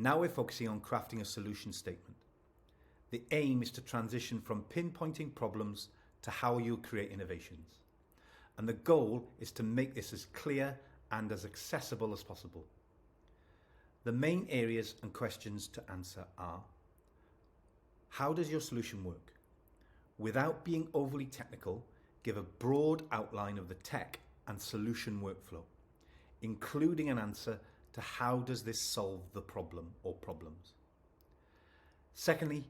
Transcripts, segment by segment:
Now we're focusing on crafting a solution statement. The aim is to transition from pinpointing problems to how you'll create innovations. And the goal is to make this as clear and as accessible as possible. The main areas and questions to answer are: how does your solution work? Without being overly technical, give a broad outline of the tech and solution workflow, including an answer to how does this solve the problem or problems. Secondly,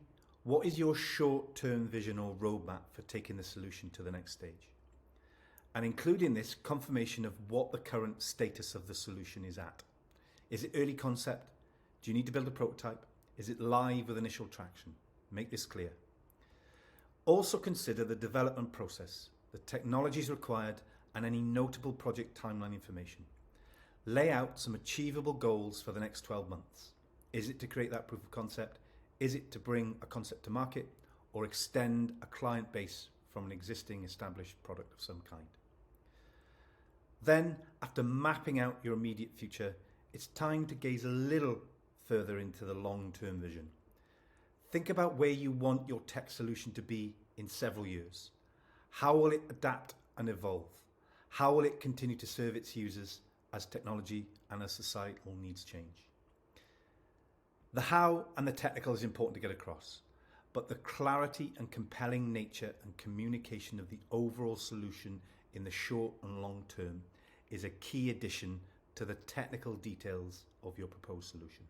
what is your short-term vision or roadmap for taking the solution to the next stage? And include in this confirmation of what the current status of the solution is at. Is it early concept? Do you need to build a prototype? Is it live with initial traction? Make this clear. Also consider the development process, the technologies required, and any notable project timeline information. Lay out some achievable goals for the next 12 months. Is it to create that proof of concept? Is it to bring a concept to market or extend a client base from an existing established product of some kind? Then, after mapping out your immediate future, it's time to gaze a little further into the long-term vision. Think about where you want your tech solution to be in several years. How will it adapt and evolve? How will it continue to serve its users as technology and as societal needs change? The how and the technical is important to get across, but the clarity and compelling nature and communication of the overall solution in the short and long term is a key addition to the technical details of your proposed solution.